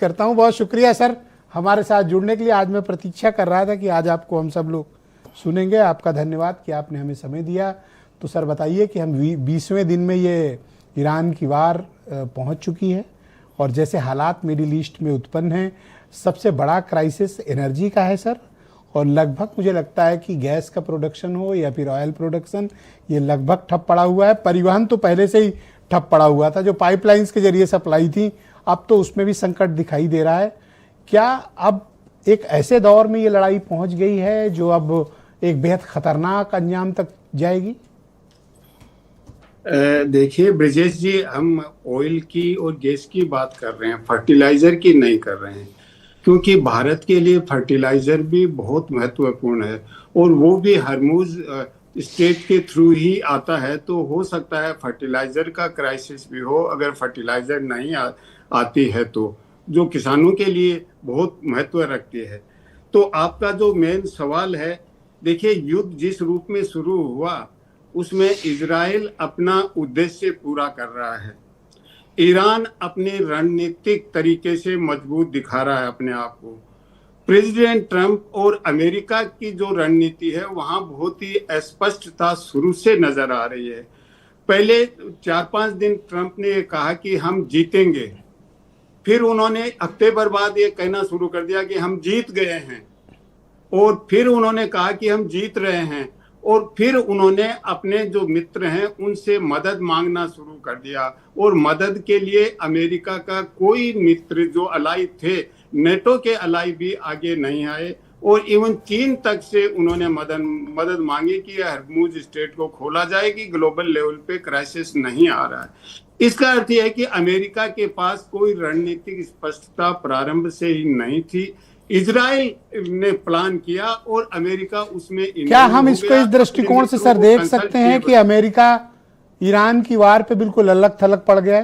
करता हूँ। बहुत शुक्रिया सर हमारे साथ जुड़ने के लिए। आज मैं प्रतीक्षा कर रहा था कि आज आपको हम सब लोग सुनेंगे। आपका धन्यवाद कि आपने हमें समय दिया। तो सर बताइए कि हम 20वें दिन में ये ईरान की वार पहुंच चुकी है और जैसे हालात मिडिल ईस्ट में उत्पन्न हैं, सबसे बड़ा क्राइसिस एनर्जी का है सर, और लगभग मुझे लगता है कि गैस का प्रोडक्शन हो या फिर ऑयल प्रोडक्शन, ये लगभग ठप पड़ा हुआ है। परिवहन तो पहले से ही ठप पड़ा हुआ था, जो पाइपलाइंस के जरिए सप्लाई थी, अब तो उसमें भी संकट दिखाई दे रहा है। क्या अब एक ऐसे दौर में ये लड़ाई पहुंच गई है जो अब एक बेहद खतरनाक अंजाम तक जाएगी? देखिए ब्रिजेश जी, हम ऑयल की और गैस की बात कर रहे हैं, फर्टिलाइजर की नहीं कर रहे हैं, क्योंकि भारत के लिए फर्टिलाइजर भी बहुत महत्वपूर्ण है और वो भी हरमुज स्टेट के थ्रू ही आता है। तो हो सकता है फर्टिलाइजर का क्राइसिस भी हो अगर फर्टिलाइजर नहीं आती है तो, जो किसानों के लिए बहुत महत्व रखती है। तो आपका जो मेन सवाल है, देखिए युद्ध जिस रूप में शुरू हुआ उसमें इजराइल अपना उद्देश्य पूरा कर रहा है। ईरान अपने रणनीतिक तरीके से मजबूत दिखा रहा है अपने आप को। प्रेसिडेंट ट्रंप और अमेरिका की जो रणनीति है वहां बहुत ही स्पष्टता शुरू से नजर आ रही है। पहले 4-5 दिन ट्रंप ने कहा कि हम जीतेंगे, फिर उन्होंने हफ्ते भर बाद ये कहना शुरू कर दिया कि हम जीत गए हैं, और फिर उन्होंने कहा कि हम जीत रहे हैं, और फिर उन्होंने अपने जो मित्र हैं उनसे मदद मांगना शुरू कर दिया। और मदद के लिए अमेरिका का कोई मित्र जो अलाई थे, नेटो के अलाई भी आगे नहीं आए, और इवन चीन तक से उन्होंने मदद मांगी कि हरमुज स्ट्रेट को खोला जाए कि ग्लोबल लेवल पे क्राइसिस नहीं आ रहा है। इसका अर्थ यह है कि अमेरिका के पास कोई रणनीतिक स्पष्टता प्रारंभ से ही नहीं थी। इजराइल ने प्लान किया और अमेरिका उसमें क्या हम इसको इस दृष्टिकोण से सर देख सकते हैं कि अमेरिका ईरान की वार पे बिल्कुल अलग थलग पड़ गया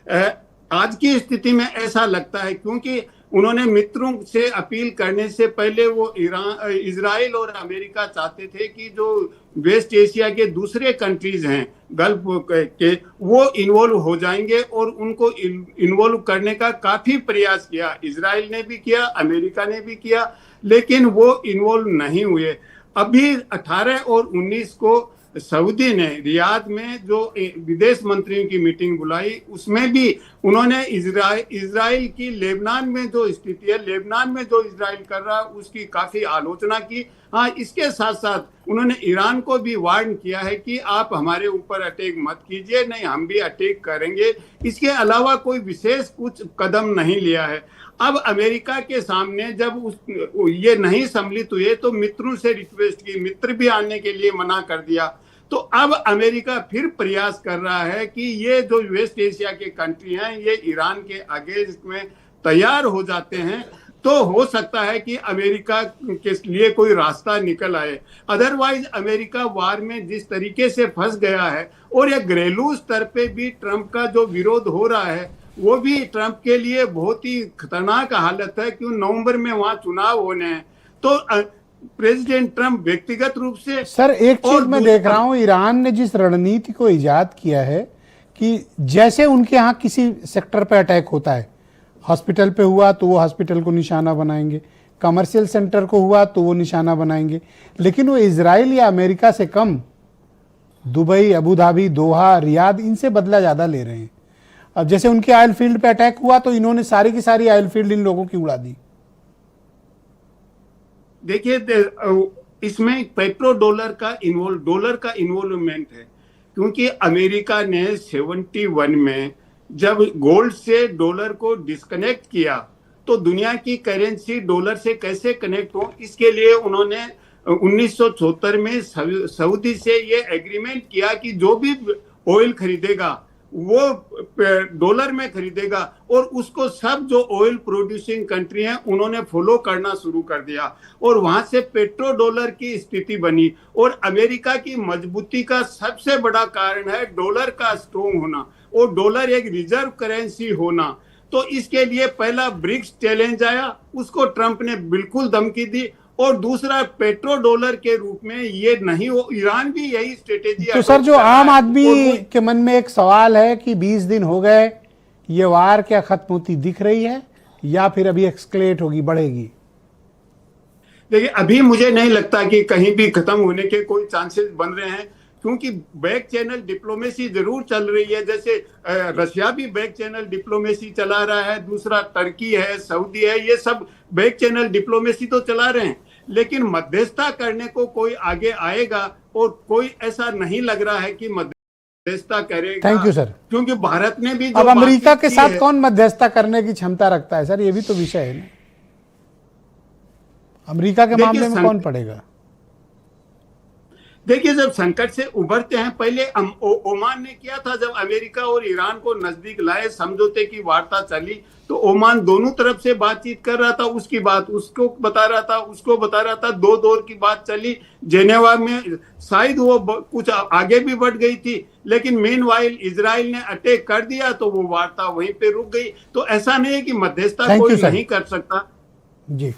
है? आज की स्थिति में ऐसा लगता है, क्योंकि उन्होंने मित्रों से अपील करने से पहले वो इजराइल और अमेरिका चाहते थे कि जो वेस्ट एशिया के दूसरे कंट्रीज हैं गल्फ के, वो इन्वॉल्व हो जाएंगे, और उनको इन्वॉल्व करने का काफी प्रयास किया। इजराइल ने भी किया, अमेरिका ने भी किया, लेकिन वो इन्वॉल्व नहीं हुए। अभी 18 और 19 को सऊदी ने रियाद में जो विदेश मंत्रियों की मीटिंग बुलाई, उसमें भी उन्होंने इजराइल की लेबनान में जो स्थिति है, लेबनान में जो इजराइल कर रहा है, उसकी काफी आलोचना की। हाँ, इसके साथ साथ उन्होंने ईरान को भी वार्न किया है कि आप हमारे ऊपर अटैक मत कीजिए, नहीं हम भी अटैक करेंगे। इसके अलावा कोई विशेष कुछ कदम नहीं लिया है। अब अमेरिका के सामने जब ये नहीं सम्मिलित हुए तो मित्रों से रिक्वेस्ट की, मित्र भी आने के लिए मना कर दिया। तो अब अमेरिका फिर प्रयास कर रहा है कि ये जो वेस्ट एशिया के कंट्री हैं ये ईरान के अगेंस्ट में तैयार हो जाते हैं, तो हो सकता है कि अमेरिका के लिए कोई रास्ता निकल आए। अदरवाइज अमेरिका वार में जिस तरीके से फंस गया है, और ये घरेलू स्तर पे भी ट्रंप का जो विरोध हो रहा है वो भी ट्रंप के लिए बहुत ही खतरनाक हालत है, क्यों नवंबर में वहां चुनाव होने हैं। तो प्रेसिडेंट ट्रंप व्यक्तिगत रूप से सर एक चीज मैं देख रहा हूं, ईरान ने जिस रणनीति को इजाद किया है कि जैसे उनके यहाँ किसी सेक्टर पे अटैक होता है, हॉस्पिटल पे हुआ तो वो हॉस्पिटल को निशाना बनाएंगे, कमर्शियल सेंटर को हुआ तो वो निशाना बनाएंगे, लेकिन वो इजराइल या अमेरिका से कम दुबई, अबू धाबी, दोहा, रियाद, इनसे बदला ज्यादा ले रहे हैं। अब जैसे उनके ऑयल फील्ड पे अटैक हुआ तो इन्होंने सारी की सारी ऑयल फील्ड इन लोगों की उड़ा दी। देखिए इसमें पेट्रो डॉलर का इन्वॉल्वमेंट है, क्योंकि अमेरिका ने 71 में जब गोल्ड से डॉलर को डिस्कनेक्ट किया तो दुनिया की करेंसी डॉलर से कैसे कनेक्ट हो, इसके लिए उन्होंने 1974 में सऊदी से ये एग्रीमेंट किया कि जो भी ऑयल खरीदेगा वो डॉलर में खरीदेगा, और उसको सब जो ऑयल प्रोड्यूसिंग कंट्री हैं उन्होंने फॉलो करना शुरू कर दिया, और वहां से पेट्रो डॉलर की स्थिति बनी। और अमेरिका की मजबूती का सबसे बड़ा कारण है डॉलर का स्ट्रॉन्ग होना, और डॉलर एक रिजर्व करेंसी होना। तो इसके लिए पहला ब्रिक्स चैलेंज आया, उसको ट्रंप ने बिल्कुल धमकी दी, और दूसरा पेट्रो डॉलर के रूप में ये नहीं हो, ईरान भी यही स्ट्रेटेजी। तो सर जो आम आदमी के मन में एक सवाल है कि 20 दिन हो गए, ये वार क्या खत्म होती दिख रही है या फिर अभी एक्सक्लेट होगी, बढ़ेगी? देखिए, अभी मुझे नहीं लगता कि कहीं भी खत्म होने के कोई चांसेस बन रहे हैं, क्योंकि बैक चैनल डिप्लोमेसी जरूर चल रही है। जैसे रशिया भी बैक चैनल डिप्लोमेसी चला रहा है, दूसरा टर्की है, सऊदी है, ये सब बैक चैनल डिप्लोमेसी तो चला रहे हैं, लेकिन मध्यस्थता करने को कोई आगे आएगा और कोई ऐसा नहीं लग रहा है कि मध्यस्थता करेगा। Thank you sir. क्योंकि भारत ने भी अब अमेरिका के साथ कौन मध्यस्थता करने की क्षमता रखता है सर, ये भी तो विषय है ना। अमेरिका के मामले में कौन पड़ेगा? देखिए, जब संकट से उभरते हैं, पहले ओमान ने किया था, जब अमेरिका और ईरान को नजदीक लाए, समझौते की वार्ता चली, तो ओमान दोनों तरफ से बातचीत कर रहा था, उसकी बात उसको बता रहा था, उसको बता रहा था, दो दौर की बात चली जेनेवा में, शायद वो कुछ आगे भी बढ़ गई थी, लेकिन मेनवाइल इजराइल ने अटैक कर दिया तो वो वार्ता वहीं पे रुक गई। तो ऐसा नहीं है कि मध्यस्थता कोई नहीं कर सकता। जी।